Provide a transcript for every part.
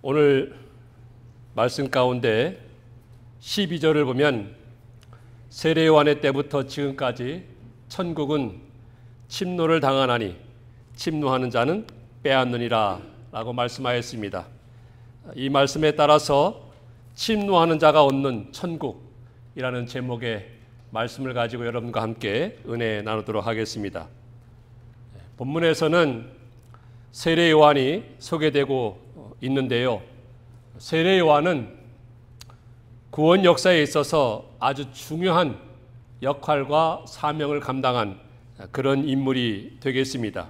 오늘 말씀 가운데 12절을 보면 세례 요한의 때부터 지금까지 천국은 침노를 당하나니 침노하는 자는 빼앗느니라 라고 말씀하였습니다. 이 말씀에 따라서 침노하는 자가 얻는 천국이라는 제목의 말씀을 가지고 여러분과 함께 은혜 나누도록 하겠습니다. 본문에서는 세례 요한이 소개되고 있는데요. 세례 요한은 구원 역사에 있어서 아주 중요한 역할과 사명을 감당한 그런 인물이 되겠습니다.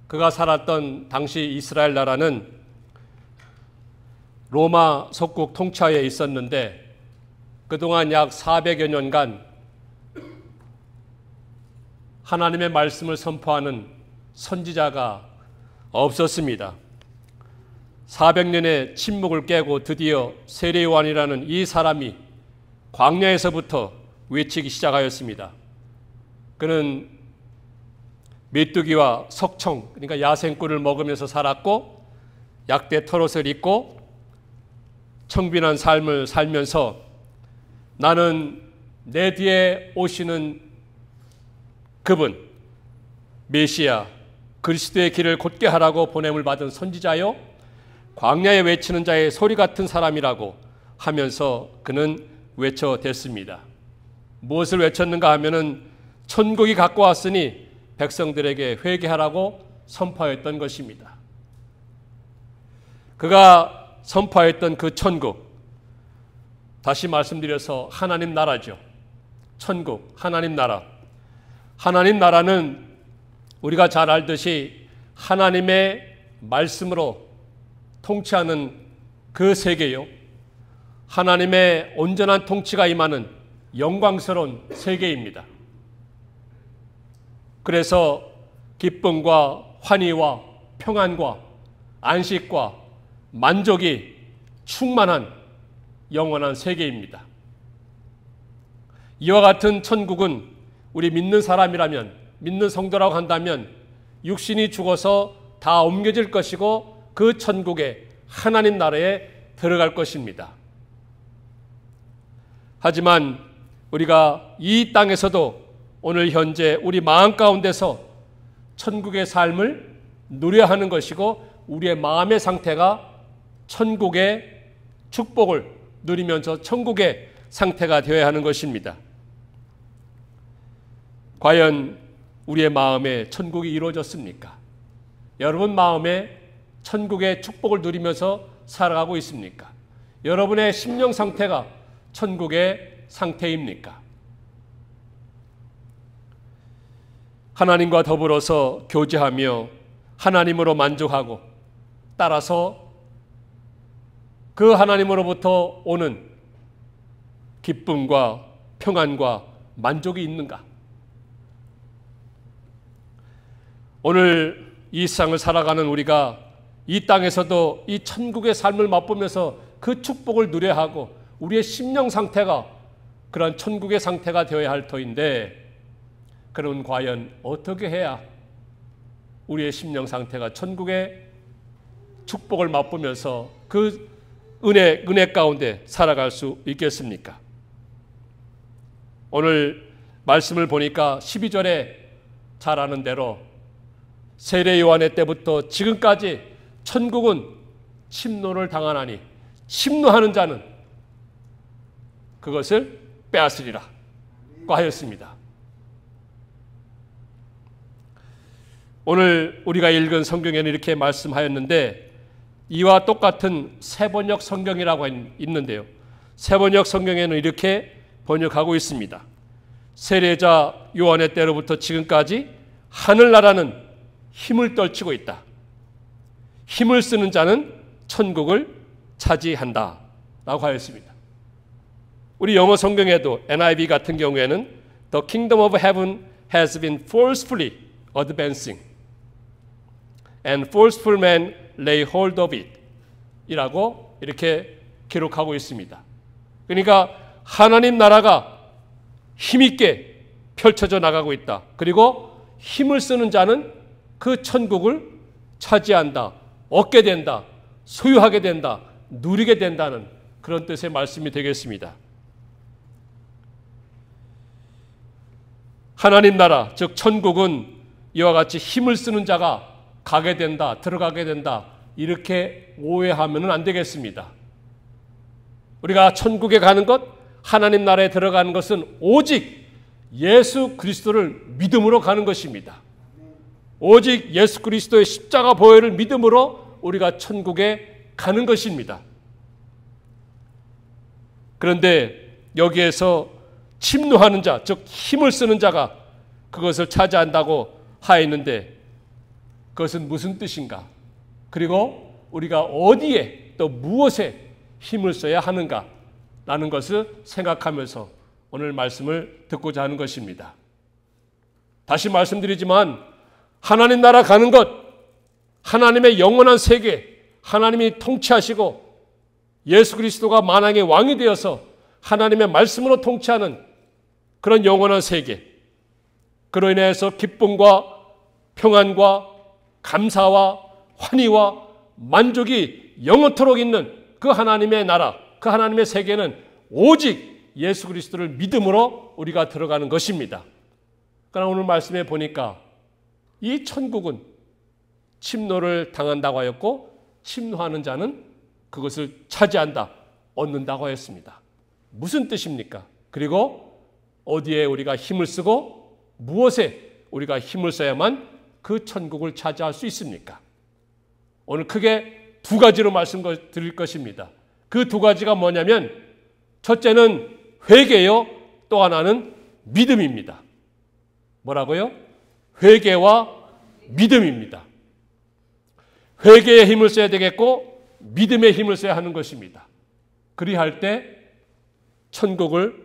그가 살았던 당시 이스라엘 나라는 로마 속국 통치하에 있었는데 그동안 약 400여 년간 하나님의 말씀을 선포하는 선지자가 없었습니다. 400년의 침묵을 깨고 드디어 세례 요한이라는 이 사람이 광야에서부터 외치기 시작하였습니다. 그는 메뚜기와 석청, 그러니까 야생꿀을 먹으면서 살았고 약대 털옷을 입고 청빈한 삶을 살면서 나는 내 뒤에 오시는 그분 메시아 그리스도의 길을 곧게 하라고 보냄을 받은 선지자요 광야에 외치는 자의 소리 같은 사람이라고 하면서 그는 외쳐댔습니다. 무엇을 외쳤는가 하면은 천국이 갖고 왔으니 백성들에게 회개하라고 선포했던 것입니다. 그가 선포했던 그 천국, 다시 말씀드려서 하나님 나라죠. 천국, 하나님 나라. 하나님 나라는 우리가 잘 알듯이 하나님의 말씀으로 통치하는 그 세계요. 하나님의 온전한 통치가 임하는 영광스러운 세계입니다. 그래서 기쁨과 환희와 평안과 안식과 만족이 충만한 영원한 세계입니다. 이와 같은 천국은 우리 믿는 사람이라면, 믿는 성도라고 한다면 육신이 죽어서 다 옮겨질 것이고 그 천국에 하나님 나라에 들어갈 것입니다. 하지만 우리가 이 땅에서도 오늘 현재 우리 마음 가운데서 천국의 삶을 누려야 하는 것이고 우리의 마음의 상태가 천국의 축복을 누리면서 천국의 상태가 되어야 하는 것입니다. 과연 우리의 마음에 천국이 이루어졌습니까? 여러분 마음에 천국의 축복을 누리면서 살아가고 있습니까? 여러분의 심령 상태가 천국의 상태입니까? 하나님과 더불어서 교제하며 하나님으로 만족하고 따라서 그 하나님으로부터 오는 기쁨과 평안과 만족이 있는가? 오늘 이 세상을 살아가는 우리가 이 땅에서도 이 천국의 삶을 맛보면서 그 축복을 누려야 하고 우리의 심령 상태가 그런 천국의 상태가 되어야 할 터인데 그럼 과연 어떻게 해야 우리의 심령 상태가 천국의 축복을 맛보면서 그 은혜 가운데 살아갈 수 있겠습니까? 오늘 말씀을 보니까 12절에 잘 아는 대로 세례 요한의 때부터 지금까지 천국은 침노를 당하나니 침노하는 자는 그것을 빼앗으리라 고 하였습니다. 오늘 우리가 읽은 성경에는 이렇게 말씀하였는데 이와 똑같은 세번역 성경이라고 있는데요. 세번역 성경에는 이렇게 번역하고 있습니다. 세례자 요한의 때로부터 지금까지 하늘나라는 힘을 떨치고 있다. 힘을 쓰는 자는 천국을 차지한다 라고 하였습니다. 우리 영어 성경에도 NIV 같은 경우에는 The kingdom of heaven has been forcefully advancing and forceful men lay hold of it 이라고 이렇게 기록하고 있습니다. 그러니까 하나님 나라가 힘있게 펼쳐져 나가고 있다. 그리고 힘을 쓰는 자는 그 천국을 차지한다. 얻게 된다. 소유하게 된다, 누리게 된다는 그런 뜻의 말씀이 되겠습니다. 하나님 나라, 즉 천국은 이와 같이 힘을 쓰는 자가 가게 된다, 들어가게 된다, 이렇게 오해하면 안 되겠습니다. 우리가 천국에 가는 것, 하나님 나라에 들어가는 것은 오직 예수 그리스도를 믿음으로 가는 것입니다. 오직 예수 그리스도의 십자가 보혈을 믿음으로 우리가 천국에 가는 것입니다. 그런데 여기에서 침노하는 자, 즉 힘을 쓰는 자가 그것을 차지한다고 하였는데 그것은 무슨 뜻인가? 그리고 우리가 어디에 또 무엇에 힘을 써야 하는가? 라는 것을 생각하면서 오늘 말씀을 듣고자 하는 것입니다. 다시 말씀드리지만 하나님 나라 가는 것, 하나님의 영원한 세계, 하나님이 통치하시고 예수 그리스도가 만왕의 왕이 되어서 하나님의 말씀으로 통치하는 그런 영원한 세계, 그로 인해서 기쁨과 평안과 감사와 환희와 만족이 영원토록 있는 그 하나님의 나라, 그 하나님의 세계는 오직 예수 그리스도를 믿음으로 우리가 들어가는 것입니다. 그러나 오늘 말씀에 보니까 이 천국은 침노를 당한다고 하였고 침노하는 자는 그것을 차지한다, 얻는다고 하였습니다. 무슨 뜻입니까? 그리고 어디에 우리가 힘을 쓰고 무엇에 우리가 힘을 써야만 그 천국을 차지할 수 있습니까? 오늘 크게 두 가지로 말씀드릴 것입니다. 그 두 가지가 뭐냐면 첫째는 회개요, 또 하나는 믿음입니다. 뭐라고요? 회개와 믿음입니다. 회개에 힘을 써야 되겠고 믿음에 힘을 써야 하는 것입니다. 그리할 때 천국을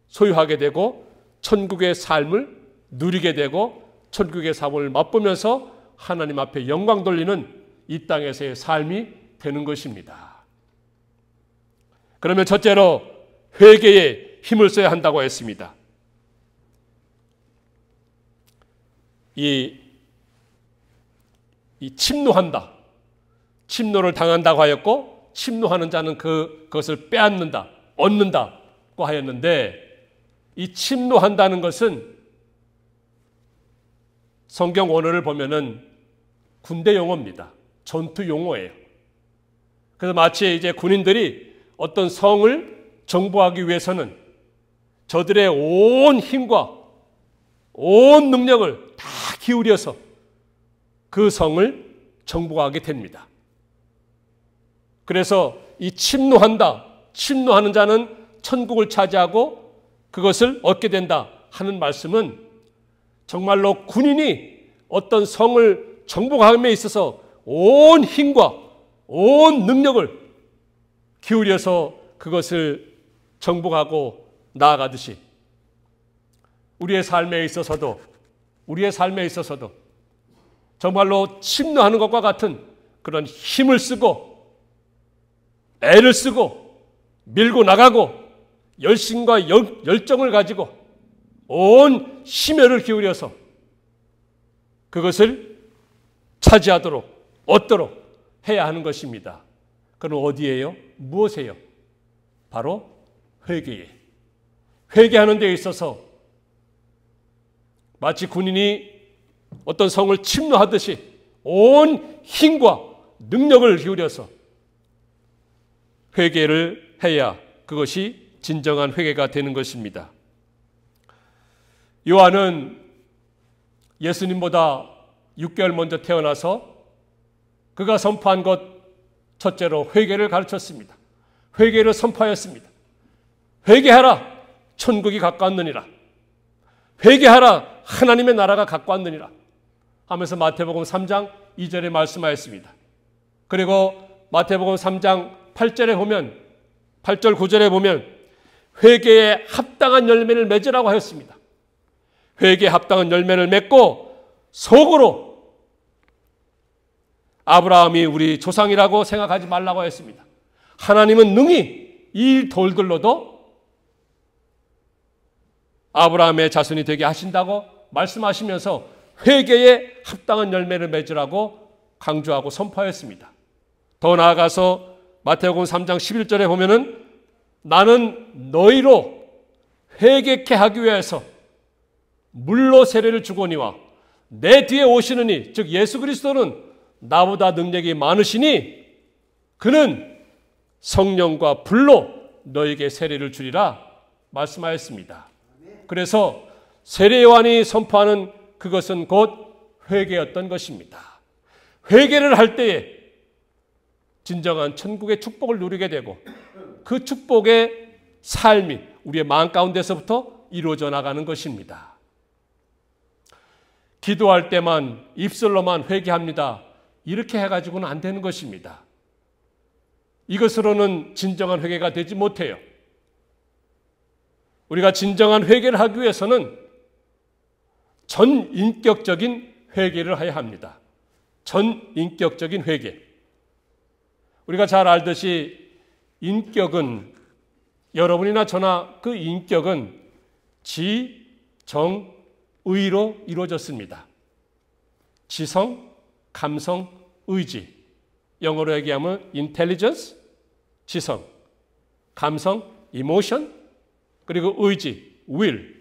소유하게 되고 천국의 삶을 누리게 되고 천국의 삶을 맛보면서 하나님 앞에 영광 돌리는 이 땅에서의 삶이 되는 것입니다. 그러면 첫째로 회개에 힘을 써야 한다고 했습니다. 이 침노한다, 침노를 당한다고 하였고 침노하는 자는 그것을 빼앗는다, 얻는다고 하였는데 이 침노한다는 것은 성경 원어를 보면은 군대 용어입니다. 전투 용어예요. 그래서 마치 이제 군인들이 어떤 성을 정복하기 위해서는 저들의 온 힘과 온 능력을 다 기울여서 그 성을 정복하게 됩니다. 그래서 이 침노한다, 침노하는 자는 천국을 차지하고 그것을 얻게 된다 하는 말씀은 정말로 군인이 어떤 성을 정복함에 있어서 온 힘과 온 능력을 기울여서 그것을 정복하고 나아가듯이 우리의 삶에 있어서도 정말로 침노하는 것과 같은 그런 힘을 쓰고 애를 쓰고 밀고 나가고 열심과 열정을 가지고 온 심혈을 기울여서 그것을 차지하도록 얻도록 해야 하는 것입니다. 그럼 어디에요? 무엇에요? 바로 회개에. 회개하는 데 있어서 마치 군인이 어떤 성을 침노하듯이 온 힘과 능력을 기울여서 회개를 해야 그것이 진정한 회개가 되는 것입니다. 요한은 예수님보다 6개월 먼저 태어나서 그가 선포한 것 첫째로 회개를 가르쳤습니다. 회개를 선포하였습니다. 회개하라, 천국이 가까웠느니라. 회개하라, 하나님의 나라가 가까웠느니라 하면서 마태복음 3장 2절에 말씀하였습니다. 그리고 마태복음 3장 8절에 보면 8절 9절에 보면 회개에 합당한 열매를 맺으라고 하였습니다. 회개에 합당한 열매를 맺고 속으로 아브라함이 우리 조상이라고 생각하지 말라고 했습니다. 하나님은 능히 이 돌들로도 아브라함의 자손이 되게 하신다고 말씀하시면서 회개에 합당한 열매를 맺으라고 강조하고 선포하였습니다. 더 나아가서 마태복음 3장 11절에 보면은 나는 너희로 회개케 하기 위해서 물로 세례를 주거니와 내 뒤에 오시느니, 즉 예수 그리스도는 나보다 능력이 많으시니 그는 성령과 불로 너에게 세례를 주리라 말씀하였습니다. 그래서 세례 요한이 선포하는 그것은 곧 회개였던 것입니다. 회개를 할 때에 진정한 천국의 축복을 누리게 되고 그 축복의 삶이 우리의 마음 가운데서부터 이루어져 나가는 것입니다. 기도할 때만 입술로만 회개합니다. 이렇게 해가지고는 안 되는 것입니다. 이것으로는 진정한 회개가 되지 못해요. 우리가 진정한 회개를 하기 위해서는 전인격적인 회개를 해야 합니다. 전인격적인 회개. 우리가 잘 알듯이 인격은, 여러분이나 저나 그 인격은 지, 정, 의로 이루어졌습니다. 지성, 감성, 의지. 영어로 얘기하면 intelligence, 지성, 감성, emotion, 그리고 의지, will.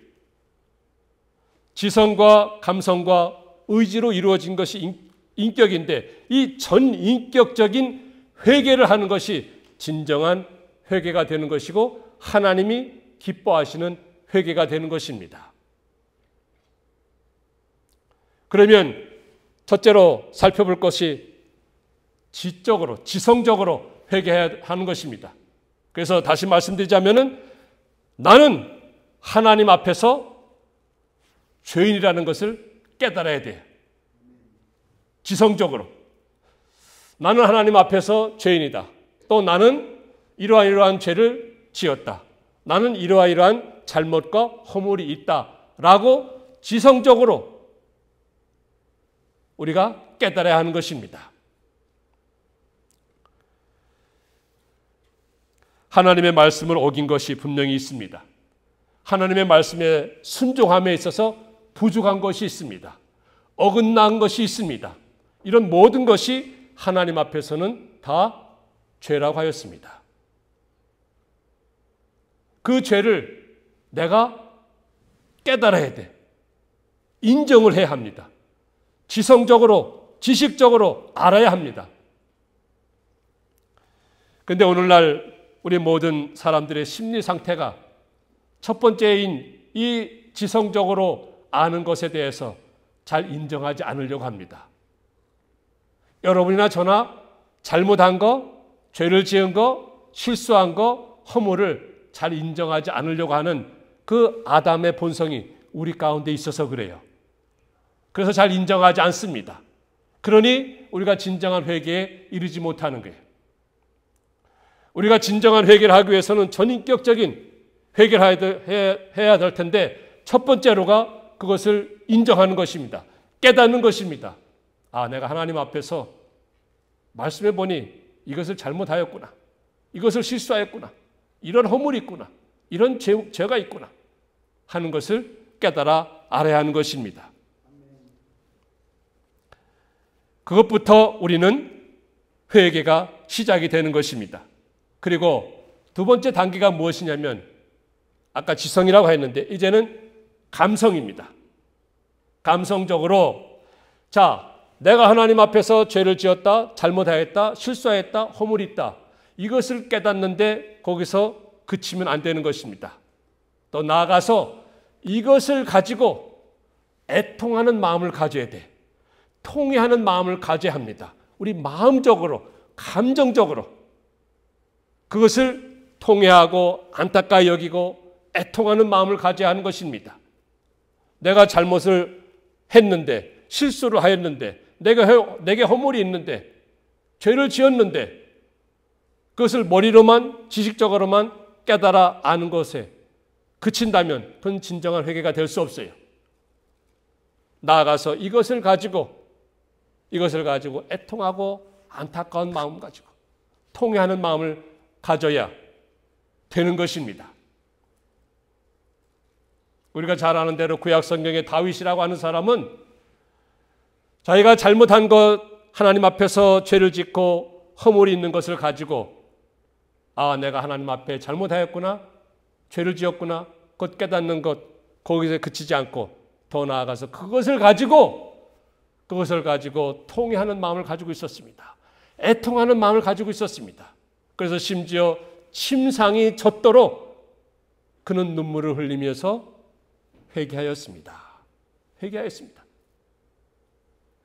지성과 감성과 의지로 이루어진 것이 인격인데 이 전인격적인 회개를 하는 것이 진정한 회개가 되는 것이고 하나님이 기뻐하시는 회개가 되는 것입니다. 그러면 첫째로 살펴볼 것이 지적으로, 지성적으로 회개해야 하는 것입니다. 그래서 다시 말씀드리자면은 나는 하나님 앞에서 죄인이라는 것을 깨달아야 돼요. 지성적으로. 나는 하나님 앞에서 죄인이다. 또 나는 이러한 죄를 지었다. 나는 이러한 잘못과 허물이 있다라고 지성적으로 우리가 깨달아야 하는 것입니다. 하나님의 말씀을 어긴 것이 분명히 있습니다. 하나님의 말씀에 순종함에 있어서 부족한 것이 있습니다. 어긋난 것이 있습니다. 이런 모든 것이 하나님 앞에서는 다 죄라고 하였습니다. 그 죄를 내가 깨달아야 돼. 인정을 해야 합니다. 지성적으로, 지식적으로 알아야 합니다. 그런데 오늘날 우리 모든 사람들의 심리 상태가 첫 번째인 이 지성적으로 아는 것에 대해서 잘 인정하지 않으려고 합니다. 여러분이나 저나 잘못한 거, 죄를 지은 거, 실수한 거, 허물을 잘 인정하지 않으려고 하는 그 아담의 본성이 우리 가운데 있어서 그래요. 그래서 잘 인정하지 않습니다. 그러니 우리가 진정한 회개에 이르지 못하는 거예요. 우리가 진정한 회개를 하기 위해서는 전인격적인 회개를 해야 될 텐데 첫 번째로가 그것을 인정하는 것입니다. 깨닫는 것입니다. 아, 내가 하나님 앞에서 말씀해 보니 이것을 잘못하였구나. 이것을 실수하였구나. 이런 허물이 있구나. 이런 죄가 있구나. 하는 것을 깨달아 알아야 하는 것입니다. 그것부터 우리는 회개가 시작이 되는 것입니다. 그리고 두 번째 단계가 무엇이냐면 아까 지성이라고 했는데 이제는 감성입니다. 감성적으로 자, 내가 하나님 앞에서 죄를 지었다, 잘못하였다, 실수하였다, 허물이 있다. 이것을 깨닫는데 거기서 그치면 안 되는 것입니다. 또 나아가서 이것을 가지고 애통하는 마음을 가져야 돼. 통회하는 마음을 가져야 합니다. 우리 마음적으로, 감정적으로 그것을 통회하고 안타까이 여기고 애통하는 마음을 가져야 하는 것입니다. 내가 잘못을 했는데, 실수를 하였는데, 내게 허물이 있는데, 죄를 지었는데 그것을 머리로만, 지식적으로만 깨달아 아는 것에 그친다면 그건 진정한 회개가 될 수 없어요. 나아가서 이것을 가지고 애통하고 안타까운 마음 가지고 통회하는 마음을 가져야 되는 것입니다. 우리가 잘 아는 대로 구약 성경의 다윗이라고 하는 사람은 자기가 잘못한 것, 하나님 앞에서 죄를 짓고 허물이 있는 것을 가지고 내가 하나님 앞에 잘못하였구나, 죄를 지었구나, 그것 깨닫는 것, 거기서 그치지 않고 더 나아가서 그것을 가지고 통회하는 마음을 가지고 있었습니다. 애통하는 마음을 가지고 있었습니다. 그래서 심지어 침상이 젖도록 그는 눈물을 흘리면서 회개하였습니다.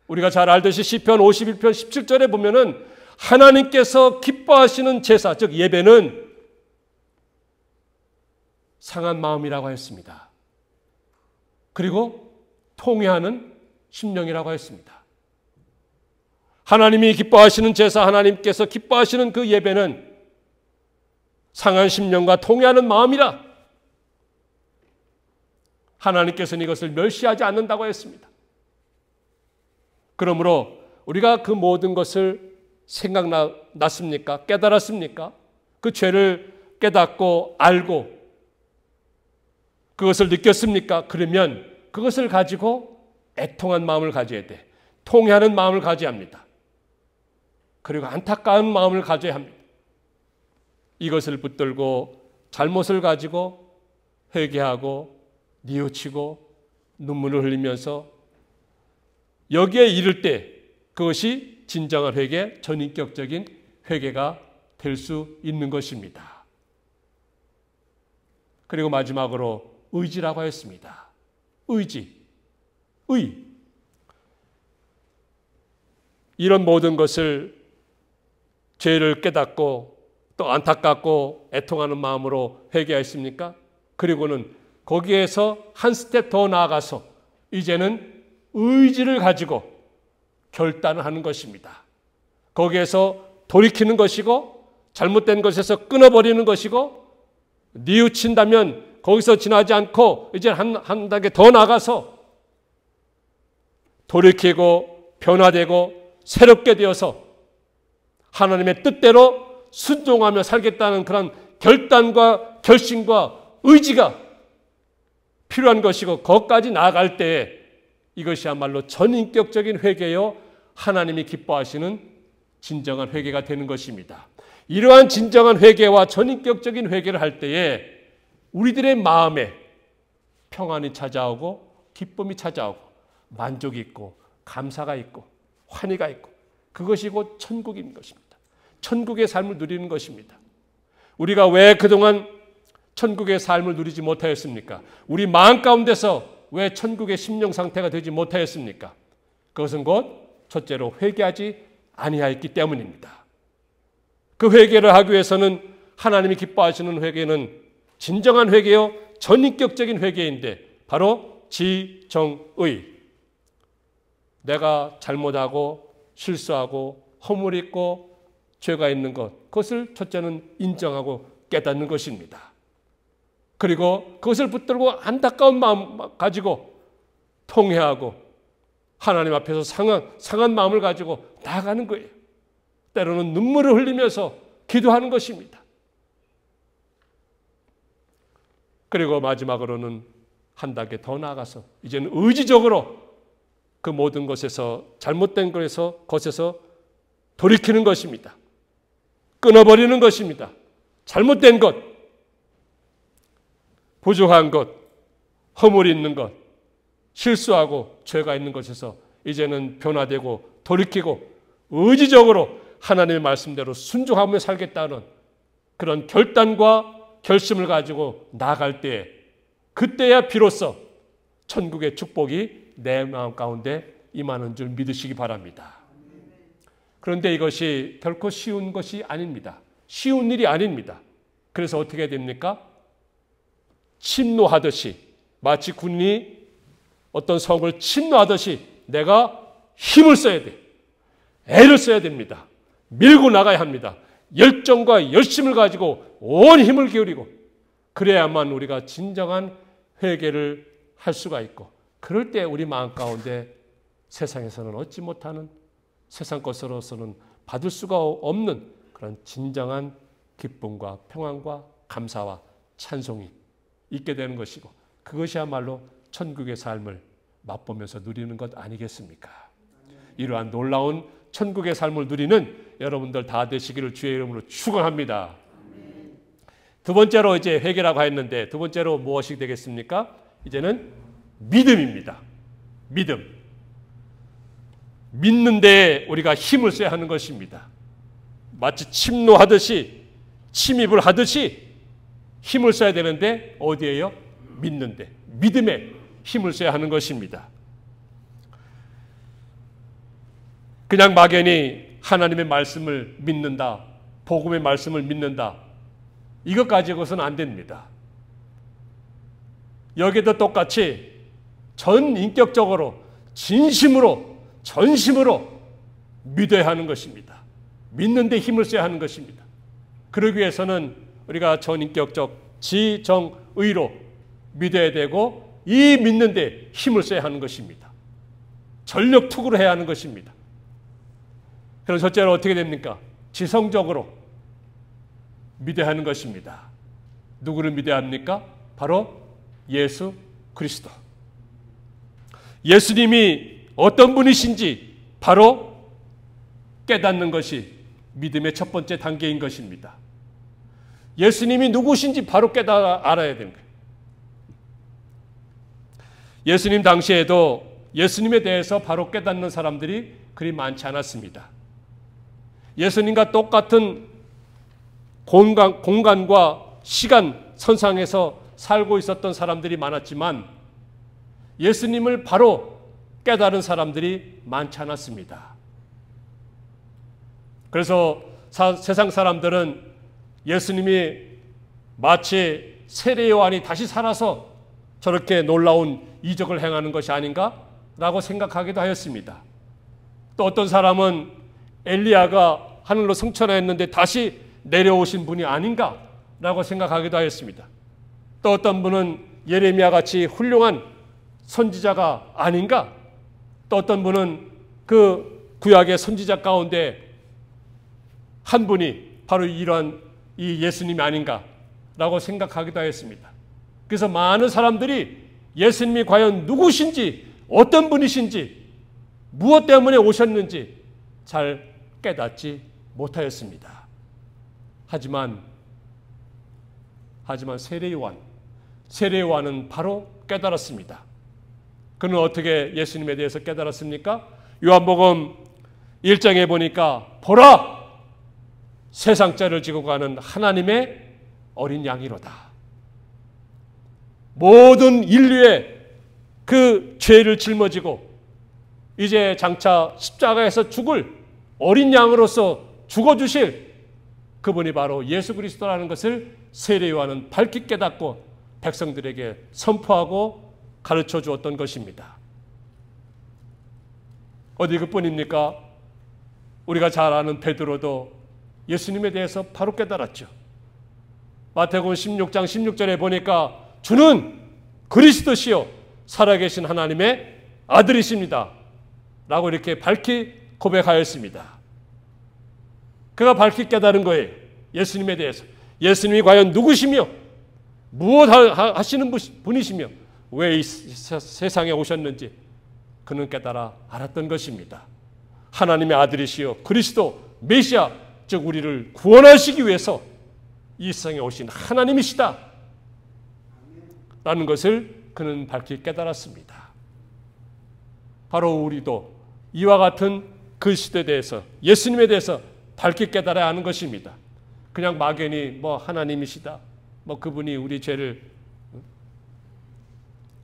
우리가 잘 알듯이 시편 51편 17절에 보면은 하나님께서 기뻐하시는 제사, 즉 예배는 상한 마음이라고 하였습니다. 그리고 통회하는 심령이라고 하였습니다. 하나님이 기뻐하시는 제사, 하나님께서 기뻐하시는 그 예배는 상한 심령과 통회하는 마음이라 하나님께서는 이것을 멸시하지 않는다고 했습니다. 그러므로 우리가 그 모든 것을 생각났습니까? 깨달았습니까? 그 죄를 깨닫고 알고 그것을 느꼈습니까? 그러면 그것을 가지고 애통한 마음을 가져야 돼. 통회하는 마음을 가져야 합니다. 그리고 안타까운 마음을 가져야 합니다. 이것을 붙들고 잘못을 가지고 회개하고 뉘우치고 눈물을 흘리면서 여기에 이를 때 그것이 진정한 회개, 전인격적인 회개가 될 수 있는 것입니다. 그리고 마지막으로 의지라고 하였습니다. 의. 이런 모든 것을 죄를 깨닫고 또 안타깝고 애통하는 마음으로 회개하였습니까? 그리고는 거기에서 한 스텝 더 나아가서 이제는 의지를 가지고 결단을 하는 것입니다. 거기에서 돌이키는 것이고 잘못된 것에서 끊어버리는 것이고 뉘우친다면 거기서 지나지 않고 이제 한 단계 더 나가서 돌이키고 변화되고 새롭게 되어서 하나님의 뜻대로 순종하며 살겠다는 그런 결단과 결심과 의지가 필요한 것이고 거기까지 나아갈 때에 이것이야말로 전인격적인 회개요 하나님이 기뻐하시는 진정한 회개가 되는 것입니다. 이러한 진정한 회개와 전인격적인 회개를 할 때에 우리들의 마음에 평안이 찾아오고 기쁨이 찾아오고 만족이 있고 감사가 있고 환희가 있고 그것이 곧 천국인 것입니다. 천국의 삶을 누리는 것입니다. 우리가 왜 그동안 천국의 삶을 누리지 못하였습니까? 우리 마음 가운데서 왜 천국의 심령 상태가 되지 못하였습니까? 그것은 곧 첫째로 회개하지 아니하였기 때문입니다. 그 회개를 하기 위해서는 하나님이 기뻐하시는 회개는 진정한 회개요 전인격적인 회개인데 바로 지정의. 내가 잘못하고 실수하고 허물이 있고 죄가 있는 것, 그것을 첫째는 인정하고 깨닫는 것입니다. 그리고 그것을 붙들고 안타까운 마음 가지고 통회하고 하나님 앞에서 상한 마음을 가지고 나아가는 거예요. 때로는 눈물을 흘리면서 기도하는 것입니다. 그리고 마지막으로는 한 단계 더 나아가서 이제는 의지적으로 그 모든 것에서 잘못된 것에서 돌이키는 것입니다. 끊어버리는 것입니다. 잘못된 것, 부족한 것, 허물이 있는 것, 실수하고 죄가 있는 것에서 이제는 변화되고 돌이키고 의지적으로 하나님의 말씀대로 순종하며 살겠다는 그런 결단과 결심을 가지고 나아갈 때 그때야 비로소 천국의 축복이 내 마음 가운데 임하는 줄 믿으시기 바랍니다. 그런데 이것이 결코 쉬운 것이 아닙니다. 쉬운 일이 아닙니다. 그래서 어떻게 됩니까? 침노하듯이 마치 군인이 어떤 성을 침노하듯이 내가 힘을 써야 돼. 애를 써야 됩니다. 밀고 나가야 합니다. 열정과 열심을 가지고 온 힘을 기울이고 그래야만 우리가 진정한 회개를 할 수가 있고 그럴 때 우리 마음 가운데 세상에서는 얻지 못하는 세상 것으로서는 받을 수가 없는 그런 진정한 기쁨과 평안과 감사와 찬송이 있게 되는 것이고 그것이야말로 천국의 삶을 맛보면서 누리는 것 아니겠습니까? 이러한 놀라운 천국의 삶을 누리는 여러분들 다 되시기를 주의 이름으로 축원합니다. 두 번째로 이제 회개라고 했는데 두 번째로 무엇이 되겠습니까? 이제는 믿음입니다. 믿음. 믿는 데에 우리가 힘을 써야 하는 것입니다. 마치 침노하듯이 침입을 하듯이 힘을 써야 되는데 어디에요? 믿는데. 믿음에 힘을 써야 하는 것입니다. 그냥 막연히 하나님의 말씀을 믿는다. 복음의 말씀을 믿는다. 이것 가지고서는 안 됩니다. 여기도 똑같이 전인격적으로 진심으로 전심으로 믿어야 하는 것입니다. 믿는 데 힘을 써야 하는 것입니다. 그러기 위해서는 우리가 전인격적 지정의로 믿어야 되고 이 믿는 데 힘을 써야 하는 것입니다. 전력투구를 해야 하는 것입니다. 그럼 첫째로 어떻게 됩니까? 지성적으로 믿어야 하는 것입니다. 누구를 믿어야 합니까? 바로 예수 그리스도. 예수님이 어떤 분이신지 바로 깨닫는 것이 믿음의 첫 번째 단계인 것입니다. 예수님이 누구신지 바로 알아야 되는 거예요. 예수님 당시에도 예수님에 대해서 바로 깨닫는 사람들이 그리 많지 않았습니다. 예수님과 똑같은 공간과 시간 선상에서 살고 있었던 사람들이 많았지만 예수님을 바로 깨달은 사람들이 많지 않았습니다. 그래서 세상 사람들은 예수님이 마치 세례 요한이 다시 살아서 저렇게 놀라운 이적을 행하는 것이 아닌가라고 생각하기도 하였습니다. 또 어떤 사람은 엘리야가 하늘로 승천했는데 다시 내려오신 분이 아닌가라고 생각하기도 하였습니다. 또 어떤 분은 예레미야 같이 훌륭한 선지자가 아닌가? 또 어떤 분은 그 구약의 선지자 가운데 한 분이 바로 이러한 이 예수님이 아닌가라고 생각하기도 하였습니다. 그래서 많은 사람들이 예수님이 과연 누구신지 어떤 분이신지 무엇 때문에 오셨는지 잘 깨닫지 못하였습니다. 하지만 세례 요한은 바로 깨달았습니다. 그는 어떻게 예수님에 대해서 깨달았습니까? 요한복음 1장에 보니까 보라! 세상 죄를 지고 가는 하나님의 어린 양이로다. 모든 인류의 그 죄를 짊어지고 이제 장차 십자가에서 죽을 어린 양으로서 죽어주실 그분이 바로 예수 그리스도라는 것을 세례 요한은 밝히 깨닫고 백성들에게 선포하고 가르쳐 주었던 것입니다. 어디 그뿐입니까? 우리가 잘 아는 베드로도 예수님에 대해서 바로 깨달았죠. 마태복음 16장 16절에 보니까 주는 그리스도시요 살아계신 하나님의 아들이십니다. 라고 이렇게 밝히 고백하였습니다. 그가 밝히 깨달은 거예요. 예수님에 대해서. 예수님이 과연 누구시며 무엇 하시는 분이시며 왜 이 세상에 오셨는지 그는 깨달아 알았던 것입니다. 하나님의 아들이시여 그리스도 메시아 즉 우리를 구원하시기 위해서 이 세상에 오신 하나님이시다 라는 것을 그는 밝히 깨달았습니다. 바로 우리도 이와 같은 그리스도에 대해서 예수님에 대해서 밝히 깨달아야 하는 것입니다. 그냥 막연히 뭐 하나님이시다 뭐 그분이 우리 죄를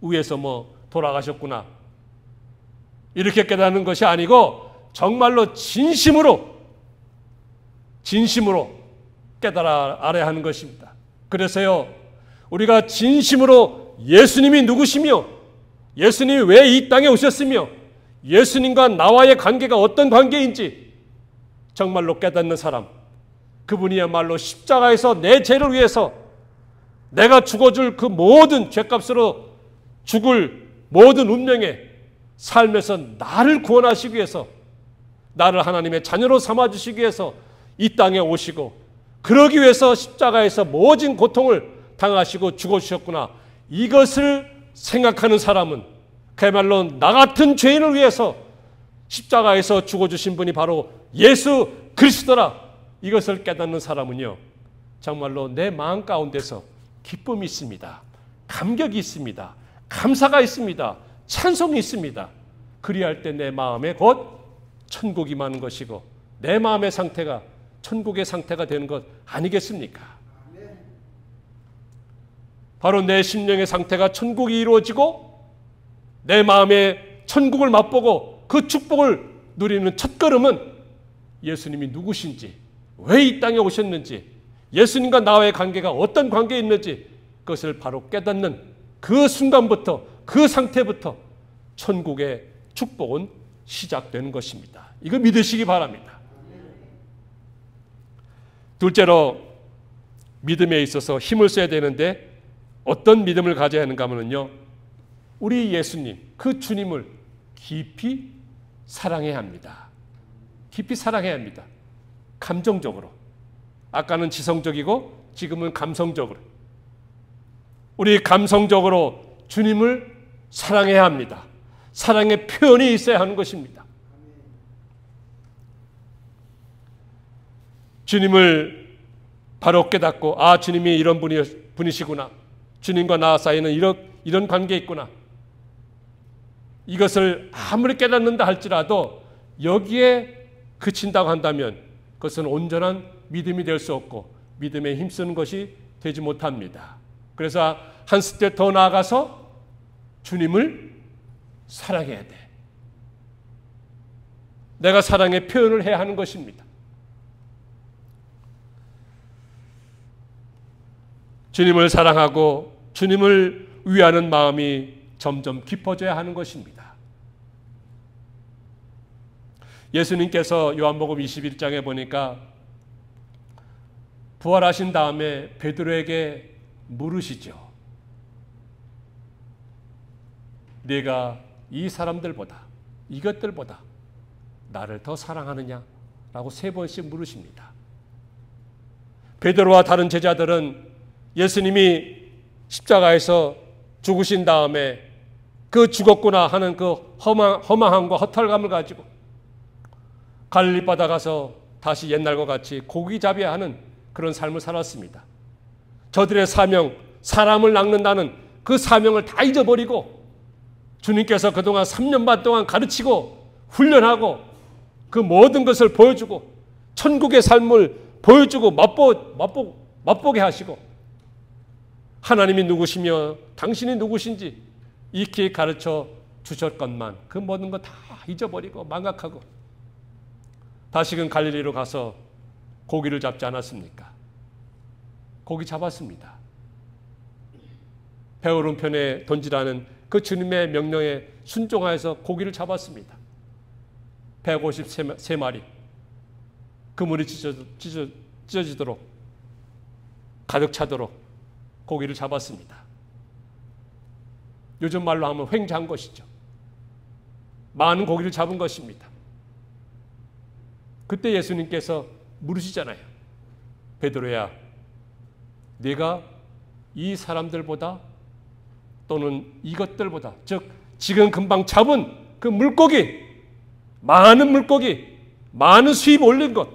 위해서 뭐 돌아가셨구나 이렇게 깨닫는 것이 아니고 정말로 진심으로 깨달아 알아야 하는 것입니다. 그래서요 우리가 진심으로 예수님이 누구시며 예수님이 왜 이 땅에 오셨으며 예수님과 나와의 관계가 어떤 관계인지 정말로 깨닫는 사람 그분이야말로 십자가에서 내 죄를 위해서 내가 죽어줄 그 모든 죄값으로 죽을 모든 운명의 삶에서 나를 구원하시기 위해서 나를 하나님의 자녀로 삼아주시기 위해서 이 땅에 오시고 그러기 위해서 십자가에서 모진 고통을 당하시고 죽어주셨구나. 이것을 생각하는 사람은 그야말로 나 같은 죄인을 위해서 십자가에서 죽어주신 분이 바로 예수 그리스도라, 이것을 깨닫는 사람은요, 정말로 내 마음 가운데서 기쁨이 있습니다. 감격이 있습니다. 감사가 있습니다. 찬송이 있습니다. 그리할 때 내 마음에 곧 천국이 많은 것이고 내 마음의 상태가 천국의 상태가 되는 것 아니겠습니까? 바로 내 심령의 상태가 천국이 이루어지고 내 마음에 천국을 맛보고 그 축복을 누리는 첫걸음은 예수님이 누구신지, 왜 이 땅에 오셨는지, 예수님과 나와의 관계가 어떤 관계에 있는지 그것을 바로 깨닫는 그 순간부터, 그 상태부터 천국의 축복은 시작되는 것입니다. 이거 믿으시기 바랍니다. 둘째로, 믿음에 있어서 힘을 써야 되는데 어떤 믿음을 가져야 하는가 하면요, 우리 예수님, 그 주님을 깊이 사랑해야 합니다. 깊이 사랑해야 합니다. 감정적으로. 아까는 지성적이고 지금은 감성적으로. 우리 감성적으로 주님을 사랑해야 합니다. 사랑의 표현이 있어야 하는 것입니다. 주님을 바로 깨닫고, 아, 주님이 이런 분이시구나. 주님과 나 사이는 이런 관계에 있구나. 이것을 아무리 깨닫는다 할지라도 여기에 그친다고 한다면 그것은 온전한 믿음이 될 수 없고 믿음에 힘쓰는 것이 되지 못합니다. 그래서 한 스텝 더 나아가서 주님을 사랑해야 돼. 내가 사랑의 표현을 해야 하는 것입니다. 주님을 사랑하고 주님을 위하는 마음이 점점 깊어져야 하는 것입니다. 예수님께서 요한복음 21장에 보니까 부활하신 다음에 베드로에게 물으시죠. 네가 이 사람들보다, 이것들보다 나를 더 사랑하느냐? 라고 3번씩 물으십니다. 베드로와 다른 제자들은 예수님이 십자가에서 죽으신 다음에 그 죽었구나 하는 그 허망함과 허탈감을 가지고 갈릴리 바다 가서 다시 옛날과 같이 고기잡이야 하는 그런 삶을 살았습니다. 저들의 사명, 사람을 낚는다는 그 사명을 다 잊어버리고 주님께서 그동안 3년 반 동안 가르치고 훈련하고 그 모든 것을 보여주고 천국의 삶을 보여주고 맛보게 하시고 하나님이 누구시며 당신이 누구신지 익히 가르쳐 주셨건만 그 모든 것 다 잊어버리고 망각하고 다시금 갈릴리로 가서 고기를 잡지 않았습니까? 고기 잡았습니다. 배 오른편에 던지라는 그 주님의 명령에 순종하여서 고기를 잡았습니다. 153마리. 그물이 찢어지도록 가득 차도록 고기를 잡았습니다. 요즘 말로 하면 횡재한 것이죠. 많은 고기를 잡은 것입니다. 그때 예수님께서 물으시잖아요. 베드로야, 네가 이 사람들보다 또는 이것들보다, 즉 지금 금방 잡은 그 물고기, 많은 수입 올린 것,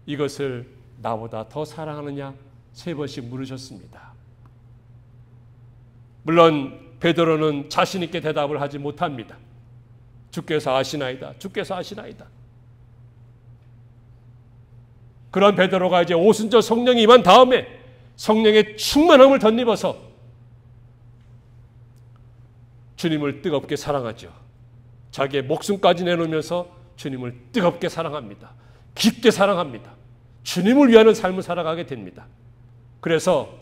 이것을 나보다 더 사랑하느냐? 3번씩 물으셨습니다. 물론 베드로는 자신 있게 대답을 하지 못합니다. 주께서 아시나이다. 주께서 아시나이다. 그런 베드로가 이제 오순절 성령이 임한 다음에 성령의 충만함을 덧입어서 주님을 뜨겁게 사랑하죠. 자기의 목숨까지 내놓으면서 주님을 뜨겁게 사랑합니다. 깊게 사랑합니다. 주님을 위하는 삶을 살아가게 됩니다. 그래서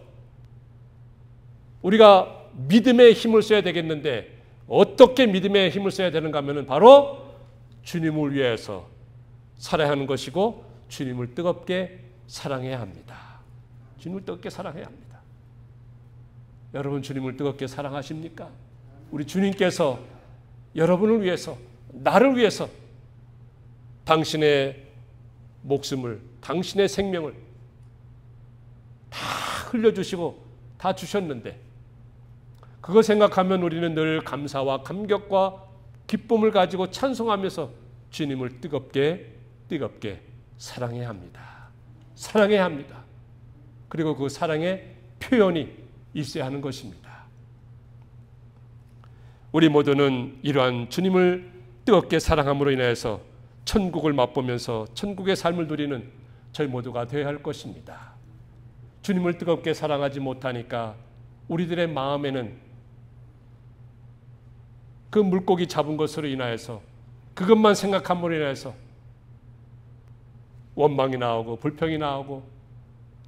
우리가 믿음의 힘을 써야 되겠는데 어떻게 믿음의 힘을 써야 되는가 하면 바로 주님을 위해서 살아야 하는 것이고 주님을 뜨겁게 사랑해야 합니다. 주님을 뜨겁게 사랑해야 합니다. 여러분 주님을 뜨겁게 사랑하십니까? 우리 주님께서 여러분을 위해서, 나를 위해서 당신의 목숨을, 당신의 생명을 다 흘려주시고 다 주셨는데 그거 생각하면 우리는 늘 감사와 감격과 기쁨을 가지고 찬송하면서 주님을 뜨겁게 사랑해야 합니다. 사랑해야 합니다. 그리고 그 사랑의 표현이 있어야 하는 것입니다. 우리 모두는 이러한 주님을 뜨겁게 사랑함으로 인해서 천국을 맛보면서 천국의 삶을 누리는 저희 모두가 되어야 할 것입니다. 주님을 뜨겁게 사랑하지 못하니까 우리들의 마음에는 그 물고기 잡은 것으로 인하여서 그것만 생각함으로 인해서 원망이 나오고 불평이 나오고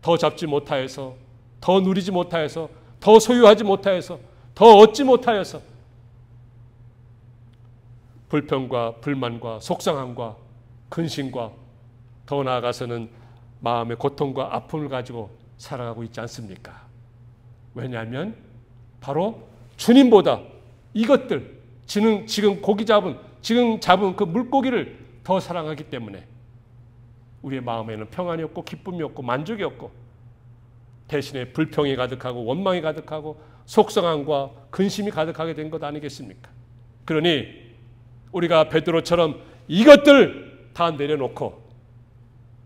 더 잡지 못하여서 더 누리지 못하여서 더 소유하지 못하여서 더 얻지 못하여서 불평과 불만과 속상함과 근심과 더 나아가서는 마음의 고통과 아픔을 가지고 살아가고 있지 않습니까? 왜냐하면 바로 주님보다 이것들 지금 잡은 그 물고기를 더 사랑하기 때문에 우리의 마음에는 평안이 없고 기쁨이 없고 만족이 없고 대신에 불평이 가득하고 원망이 가득하고 속상함과 근심이 가득하게 된 것 아니겠습니까? 그러니 우리가 베드로처럼 이것들 다 내려놓고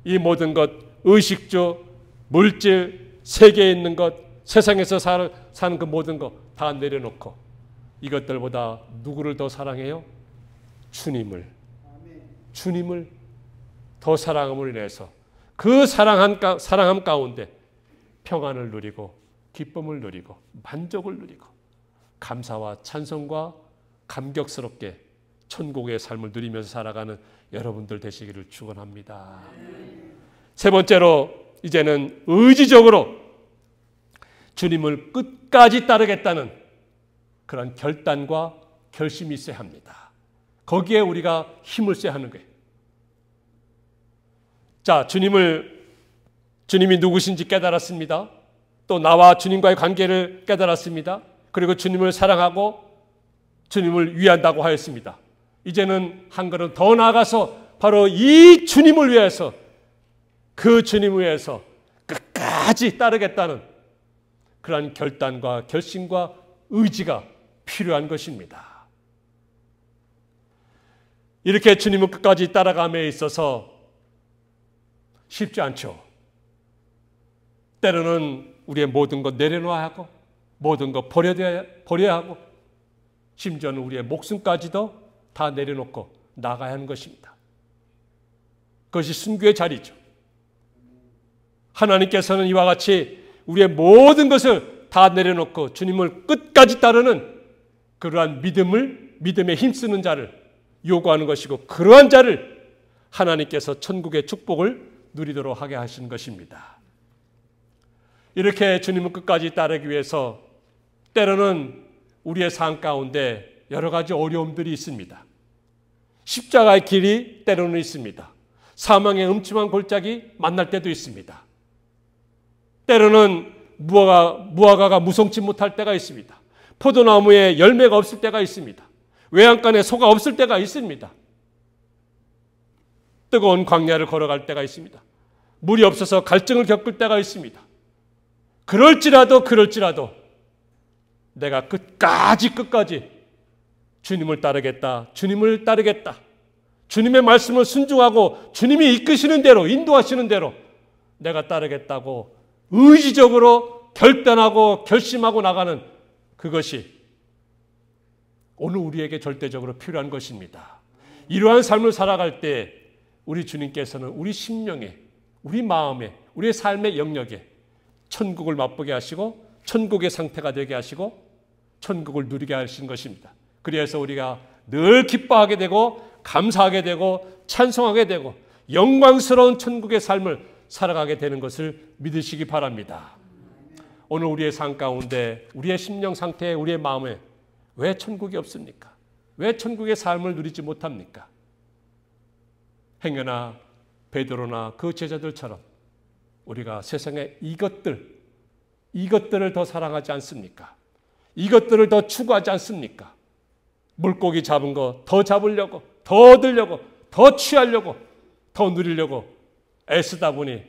이 모든 것, 의식주, 물질, 세계에 있는 것, 세상에서 사는 그 모든 것 다 내려놓고 이것들보다 누구를 더 사랑해요? 주님을 더 사랑함으로 인해서 그 사랑함 가운데 평안을 누리고 기쁨을 누리고 만족을 누리고 감사와 찬송과 감격스럽게 천국의 삶을 누리면서 살아가는 여러분들 되시기를 축원합니다. 세 번째로 이제는 의지적으로 주님을 끝까지 따르겠다는 그런 결단과 결심이 있어야 합니다. 거기에 우리가 힘을 써야 하는 거예요. 자, 주님이 누구신지 깨달았습니다. 또 나와 주님과의 관계를 깨달았습니다. 그리고 주님을 사랑하고 주님을 위한다고 하였습니다. 이제는 한 걸음 더 나아가서 바로 이 주님을 위해서 그 주님을 위해서 끝까지 따르겠다는 그러한 결단과 결심과 의지가 필요한 것입니다. 이렇게 주님을 끝까지 따라감에 있어서 쉽지 않죠. 때로는 우리의 모든 것 내려놔야 하고 모든 것 버려야 하고 심지어는 우리의 목숨까지도 다 내려놓고 나가야 하는 것입니다. 그것이 순교의 자리죠. 하나님께서는 이와 같이 우리의 모든 것을 다 내려놓고 주님을 끝까지 따르는 그러한 믿음에 힘쓰는 자를 요구하는 것이고 그러한 자를 하나님께서 천국의 축복을 누리도록 하게 하신 것입니다. 이렇게 주님을 끝까지 따르기 위해서 때로는 우리의 삶 가운데 여러 가지 어려움들이 있습니다. 십자가의 길이 때로는 있습니다. 사망의 음침한 골짜기 만날 때도 있습니다. 때로는 무화과가 무성치 못할 때가 있습니다. 포도나무에 열매가 없을 때가 있습니다. 외양간에 소가 없을 때가 있습니다. 뜨거운 광야를 걸어갈 때가 있습니다. 물이 없어서 갈증을 겪을 때가 있습니다. 그럴지라도 내가 끝까지 주님을 따르겠다. 주님의 말씀을 순종하고 주님이 이끄시는 대로 인도하시는 대로 내가 따르겠다고 의지적으로 결단하고 결심하고 나가는 그것이 오늘 우리에게 절대적으로 필요한 것입니다. 이러한 삶을 살아갈 때 우리 주님께서는 우리 심령에, 우리 마음에, 우리의 삶의 영역에 천국을 맛보게 하시고 천국의 상태가 되게 하시고 천국을 누리게 하신 것입니다. 그래서 우리가 늘 기뻐하게 되고 감사하게 되고 찬송하게 되고 영광스러운 천국의 삶을 살아가게 되는 것을 믿으시기 바랍니다. 오늘 우리의 삶 가운데 우리의 심령 상태에 우리의 마음에 왜 천국이 없습니까? 왜 천국의 삶을 누리지 못합니까? 행여나 베드로나 그 제자들처럼 우리가 세상의 이것들을 더 사랑하지 않습니까? 이것들을 더 추구하지 않습니까? 물고기 잡은 거 더 잡으려고, 더 얻으려고, 더 취하려고, 더 누리려고 애쓰다 보니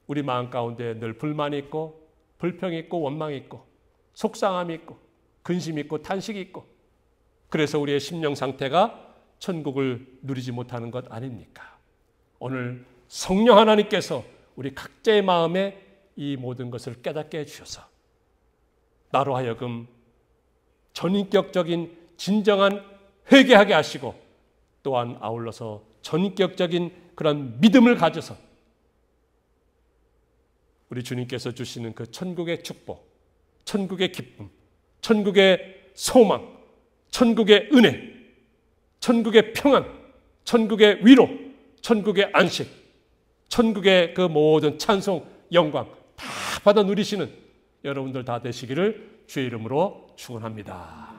우리 마음 가운데 늘 불만이 있고 불평이 있고 원망이 있고 속상함이 있고 근심이 있고 탄식이 있고 그래서 우리의 심령 상태가 천국을 누리지 못하는 것 아닙니까? 오늘 성령 하나님께서 우리 각자의 마음에 이 모든 것을 깨닫게 해주셔서 나로 하여금 전인격적인 진정한 회개하게 하시고 또한 아울러서 전인격적인 그런 믿음을 가져서 우리 주님께서 주시는 그 천국의 축복, 천국의 기쁨, 천국의 소망, 천국의 은혜, 천국의 평안, 천국의 위로, 천국의 안식, 천국의 그 모든 찬송, 영광 다 받아 누리시는 여러분들 다 되시기를 주의 이름으로 축원합니다.